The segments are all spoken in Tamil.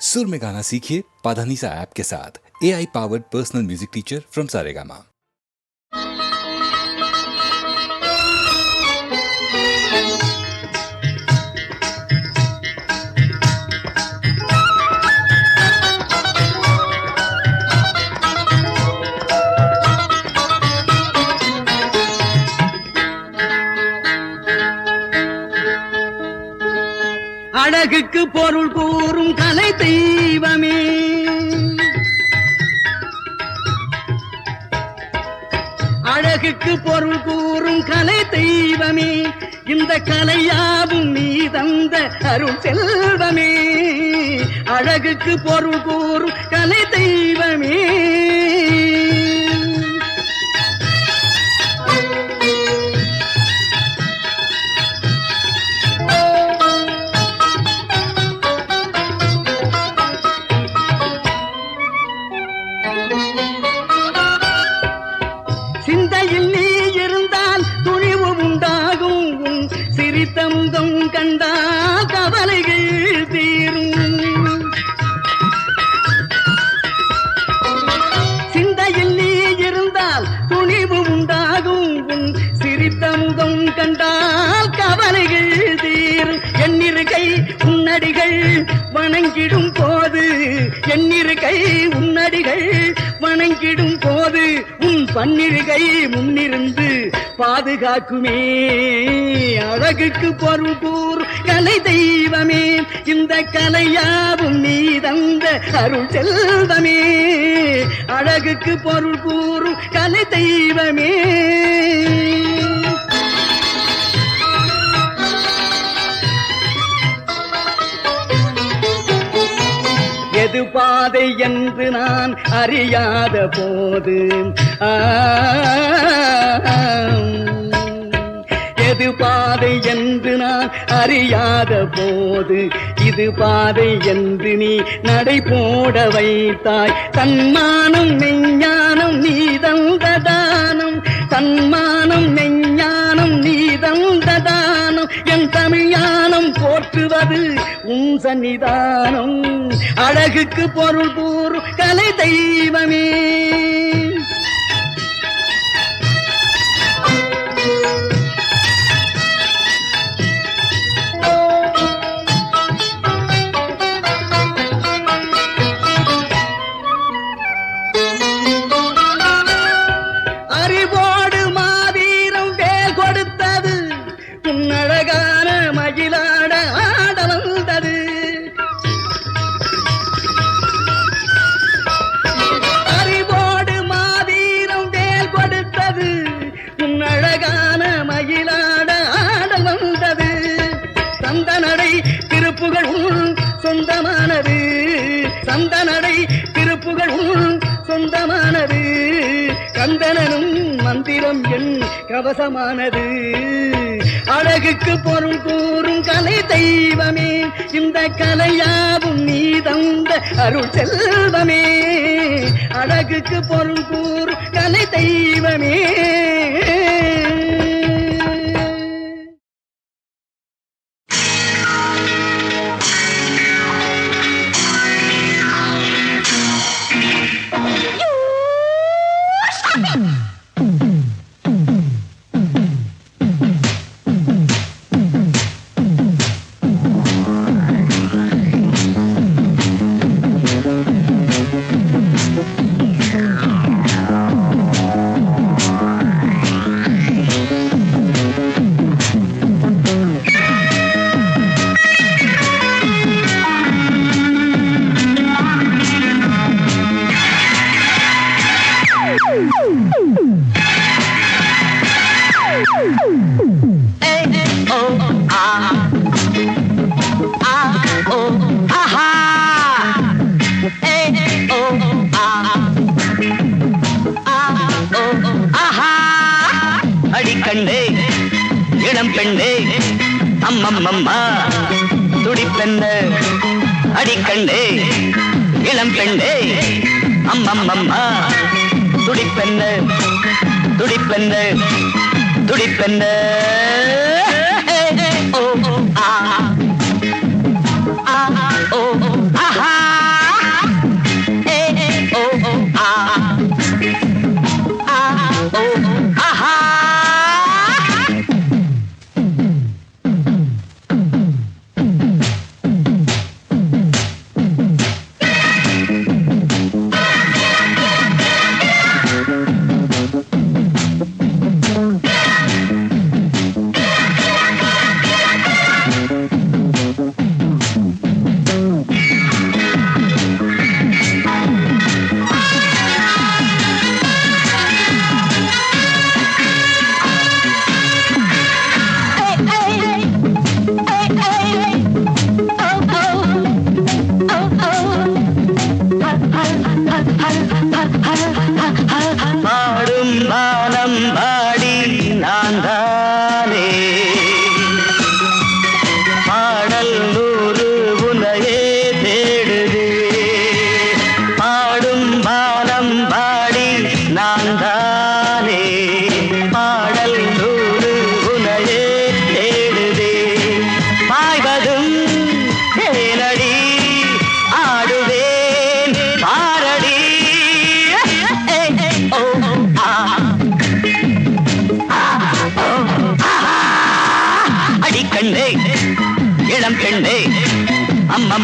सुर में गाना सीखिए पाधानीसा ऐप के साथ। AI powered personal music teacher from Saregama. அழகுக்கு பொருள் கூறும் கலை தெய்வமே, அழகுக்கு பொருள் கூறும் கலை தெய்வமே, இந்த கலையாவும் நீ தந்த அருள் செல்வமே. அழகுக்கு பொருள் கூறும் கலை தெய்வமே, சிந்தையில் நீ இருந்தால் துணிவு உண்டாகும், உன் சிரித்த முகம் கண்டால் கவலைகள் தீரும். சிந்தையில் நீ இருந்தால் துணிவு உண்டாகும், உன் சிரித்த முகம் கண்டால் கவலைகள் தீரும். எண்ணிருக்கை உன்னடிகள் வணங்கிடும் போது, எண்ணிருக்கை உன்னடிகள் வணங்கிடும் போது, உன் பன்னிருகை முன்னிருந்து பாதுகாக்குமே. அழகுக்கு பொருள் கூறு கலை தெய்வமே, இந்த கலையாவும் நீ தந்த அருள் செல்வமே. அழகுக்கு பொருள் கூறு கலை தெய்வமே. எது பாதை என்று நான் அறியாத போது, எது பாதை என்று நான் அறியாத போது, இது பாதை என்று நீ நடை போட வைத்தாய். தன்மானம் மெஞ்ஞானம் நீ தந்த தானம், தன்மானம் மெஞ்ஞானம் நீ தந்த தானம். என் தமிழ்ஞானம் போற்றுவது உன் சன்னிதானம். அழகுக்கு பொருள் கூறும் கலை தெய்வமே, அறிவோடு மாவீரம் வேல் கொடுத்தது, உன்னழகான மகிழாட ஆட வந்தது. அறிவோடு மாவீரம் வேல் கொடுத்தது, உன்னழகான மகிழாட ஆட வந்தது. சந்தனடை திருப்புகள் உன் சொந்தமானது, சந்தனடை திருப்புகள் உன் சொந்தமானது. கந்தனும் மந்திரம் என் கவசமானது. அழகுக்கு பொருள் கூறும் கலை தெய்வமே, இந்த கலையாவும் நீ தந்த அருள் செல்வமே. அழகுக்கு பொருள் கூறும் கலை தெய்வமே. அடிக்கண்ணே இளம் பெண்ணே அம்மம்மம்மா துடிப்பெண்ணே, அடிக்கண்ணே இளம் பெண்ணே அம்மம்மம்மா துடிப்பெண்ணே, துடிப்பெண்ணே துடிப்பெண்ணே. ஓ ஆ ஆ ஓ ஆஹா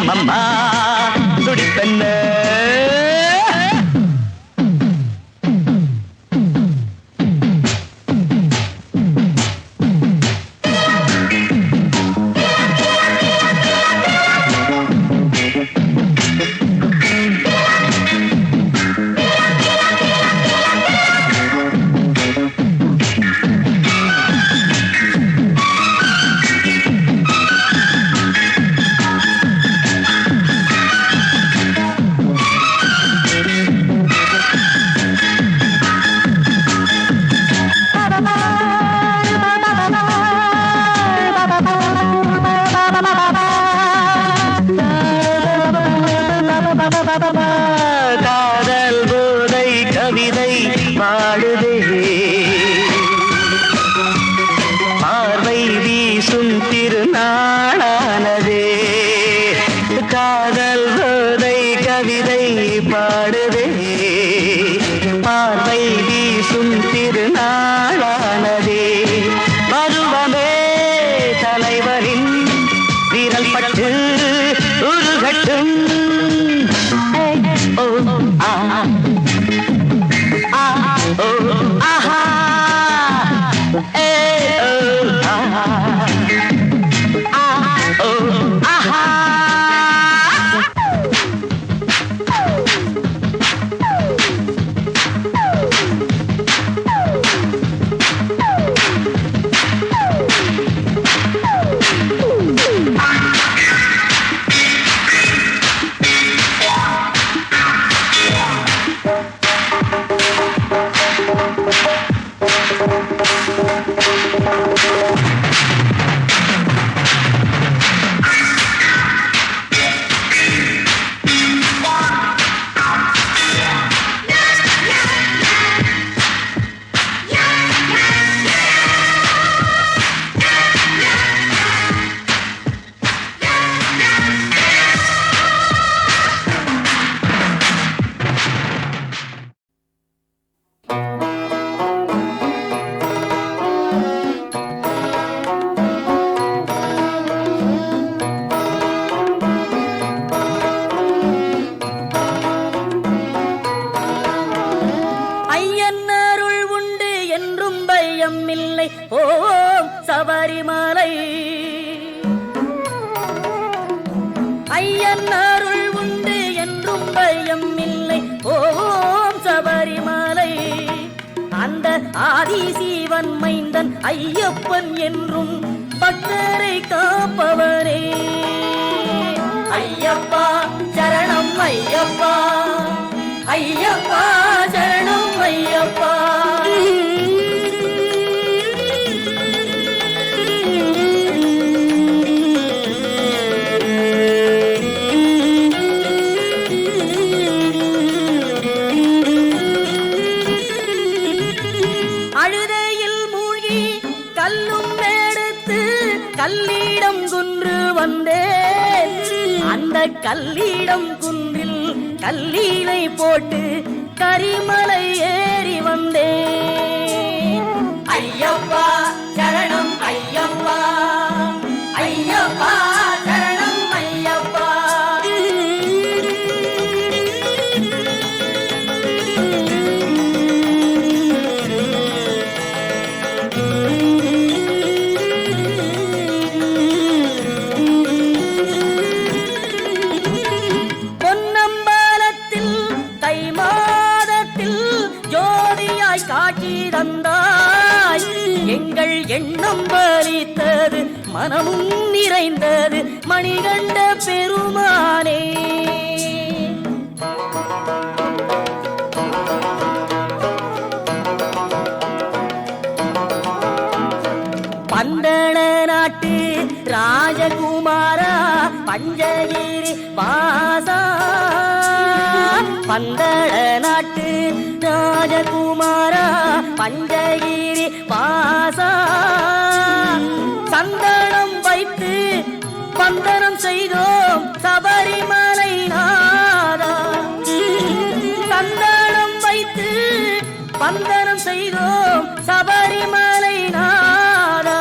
அம்மம்மம்மா துடிப்பென்ன காதல் போதை கவிதை பாடுதே பார்வை வீசும் திருநாளானதே காதல் போதை கவிதை பாடுதே பார்வை வீசும் திருநாளானதே பருவமே தலைவரின் விரல் பட்டு உருகட்டும் ஓம் சபரிமலை ஐயன் அருள் உண்டு என்றும் பயம் இல்லை. ஓம் சபரிமலை அந்த ஆதிசீவன் மைந்தன் ஐயப்பன் என்றும் பக்தரை காப்பவரே. ஐயப்பா சரணம் ஐயப்பா, ஐயப்பா சரணம் ஐயப்பா. அழுதையில் மூழ்கி கல்லும் எடுத்து கல்லிடம் குன்று வந்தேன். அந்த கல்லிடம் குன்றில் கல்லினை போட்டு கரிமலை ஏறி வந்தேன். ஐயப்பா சரணம் ஐயப்பா, ஐயப்பா சரணம் ஐயப்பா. காட்சி தந்தாய் எங்கள் எண்ணம் பலித்தது, மனமும் நிறைந்தது மணிகண்ட பெருமானே. பந்தள நாட்டு ராஜகுமாரா பஞ்சகிரி வாசா, பந்தள நாட்டு ராஜகுமாரா பஞ்சகிரி வாசா. சந்தனம் வைத்து பந்தனம் செய்தோம் சபரிமலை நாதா, சந்தனம் வைத்து பந்தனம் செய்தோம் சபரிமலை நாதா.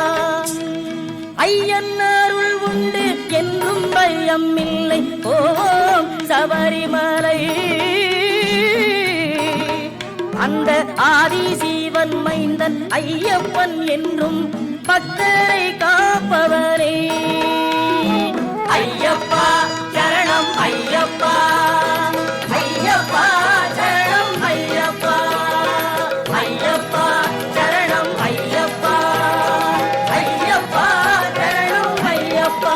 ஐயன் அருள் உண்டு என்றும் பயம் இல்லை. செய்தோம் சபரிமலை. அந்த ஆதி சீவன் மைந்தன் ஐயப்பன் என்றும் பக்தரை காப்பவரே. ஐயப்பா சரணம் ஐயப்பா, ஐயப்பா சரணம் ஐயப்பா, ஐயப்பா சரணம் ஐயப்பா, ஐயப்பா சரணம் ஐயப்பா.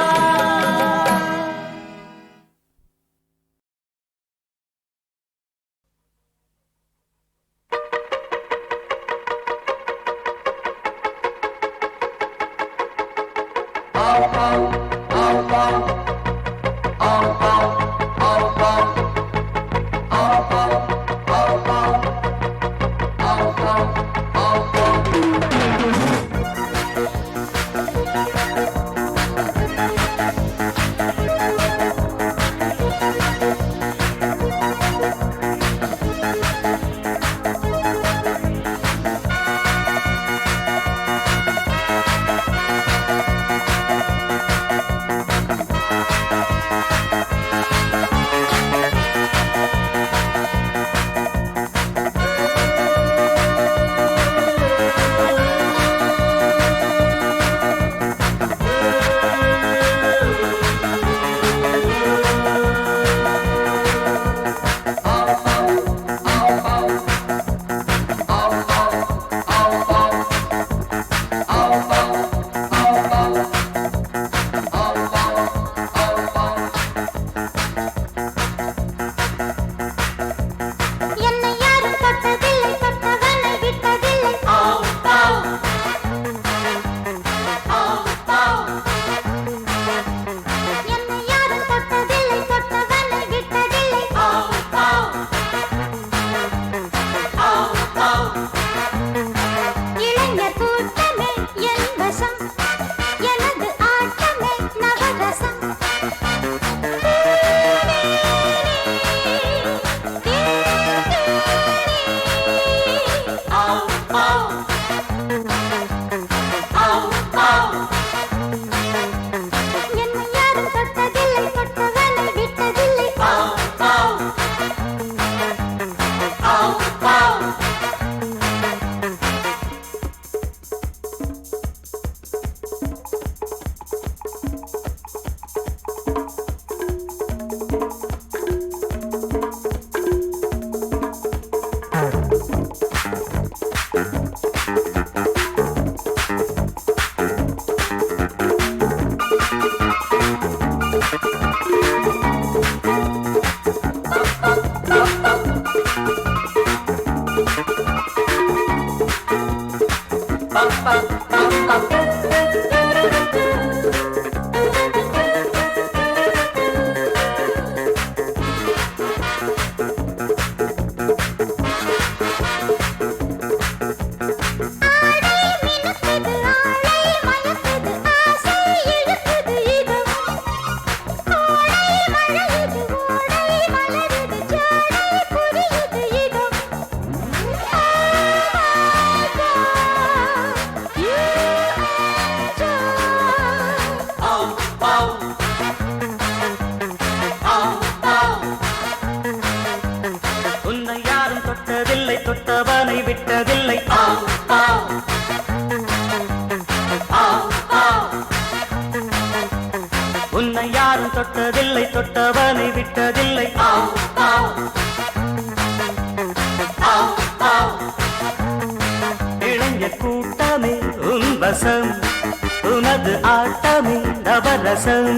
தொட்டவனை விட்டதில்லை. உன்னை யாரும் தொட்டதில்லை, தொட்டவனை விட்டதில்லை. இளைஞர் கூட்டமே உன் வசம், உனது ஆட்டமே நவரசம்.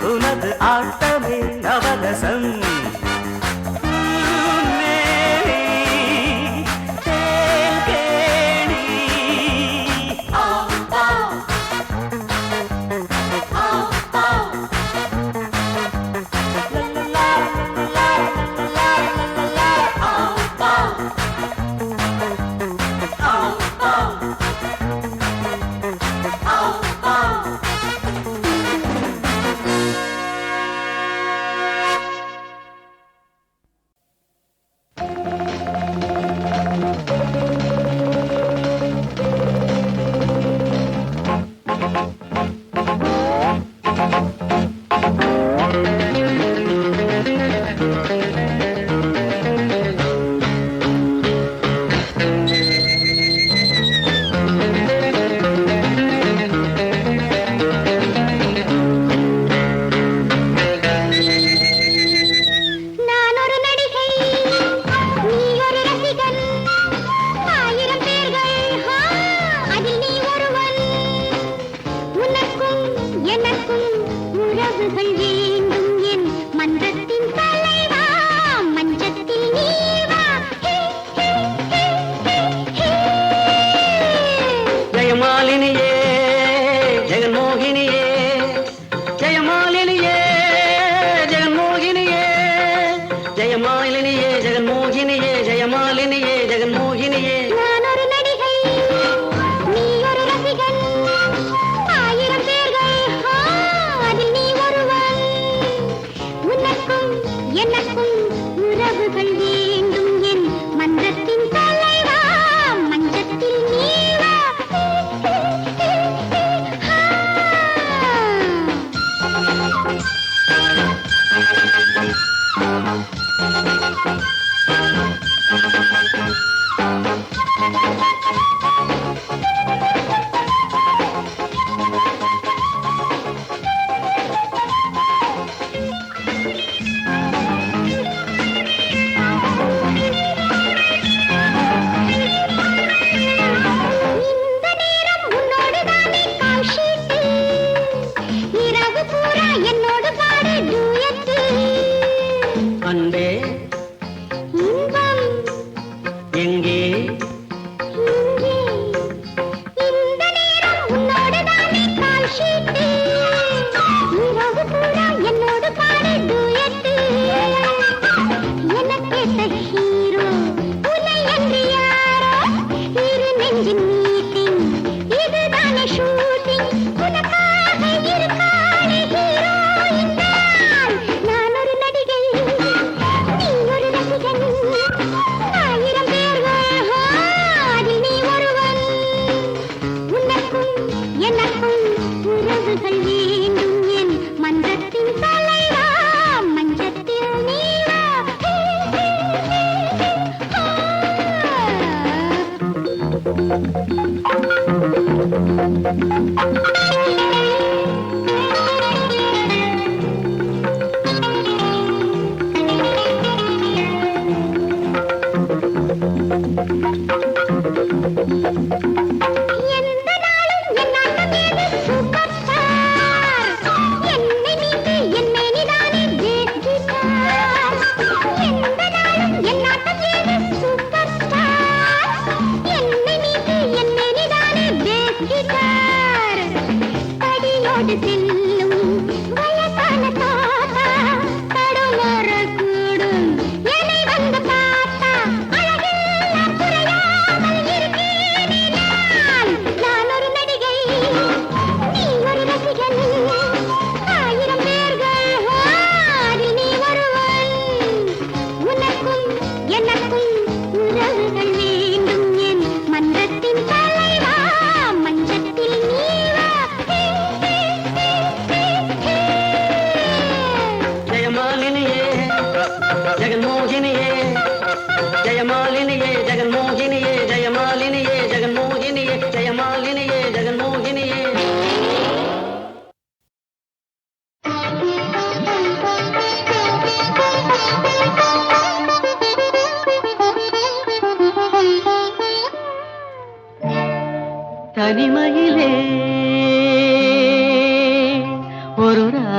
உனது ஆட்டமே நவரசம்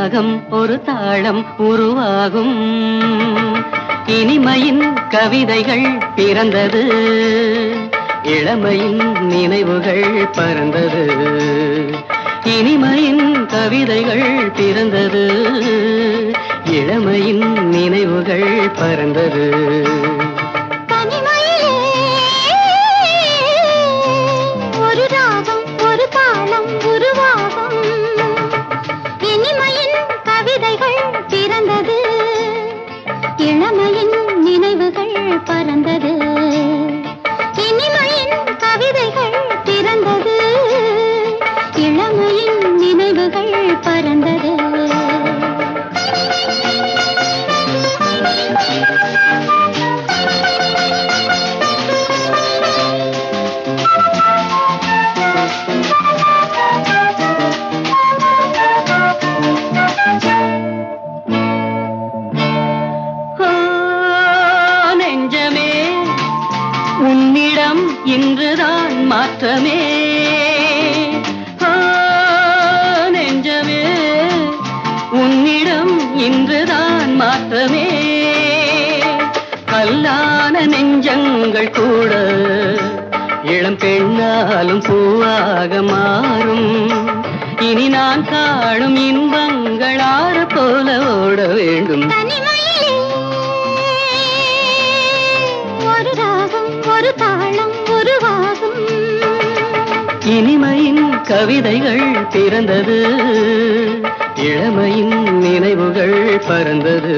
ராகம் ஒரு தாளம் உருவாகும் இனிமையின் கவிதைகள் பிறந்தது இளமையின் நினைவுகள் பறந்தது இனிமையின் கவிதைகள் பிறந்தது இளமையின் நினைவுகள் பறந்தது ஒரு ராகம் ஒரு தாளம் உருவாகும் இனிமையின் கவிதைகள் பிறந்தது இளமையின் நினைவுகள் பறந்தது இனிமையின் கவிதைகள் பிறந்தது இளமையின் நினைவுகள் பறந்தது நெஞ்சமே உன்னிடம் இன்றுதான் மாற்றமே நெஞ்சமே உன்னிடம் இன்றுதான் மாற்றமே கல்லான நெஞ்சங்கள் கூட இளம் பெண்ணாலும் பூவாக மாறும் இனி நான் காணும் இன்பங்கள் ஆறு போல ஓட வேண்டும் ஒரு ராகம் ஒரு தாளம் உருவாகும் இனிமையின் கவிதைகள் பிறந்தது இளமையின் நினைவுகள் பறந்தது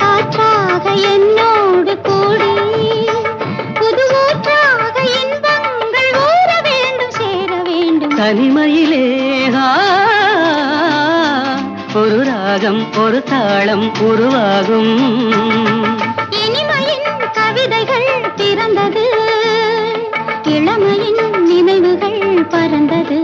காற்றாக என்னோடு கூடி புது ஊற்றாக இன்பங்கள் ஊற வேண்டும் சேர வேண்டும் தனிமையிலே ஒரு ராகம் ஒரு தாளம் உருவாகும் இனிமையின் கவிதைகள் பிறந்தது இளமையின் நினைவுகள் பறந்தது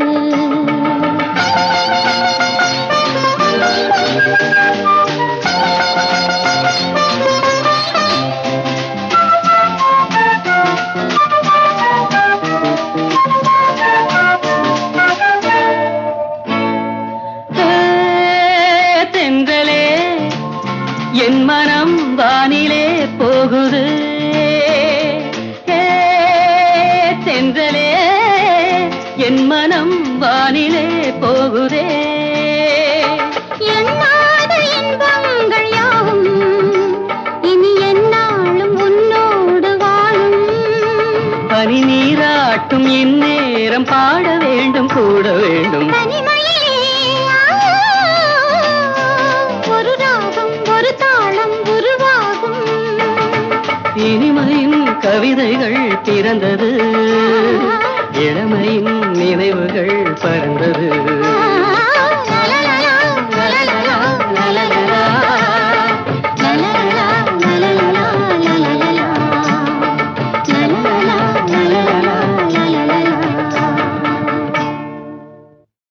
என் மனம் வானிலே போகுது தென்றலே என் மனம் வானிலே போகுதே எண்ணாத இன்பங்கள் யாவும் இனி என்னாலும் உன்னோடு வாழும் பனி நீராட்டும் இந்நேரம் பாட வேண்டும் கூட வேண்டும் இனிமையின் கவிதைகள் பிறந்தது இளமையின் நினைவுகள் பறந்தது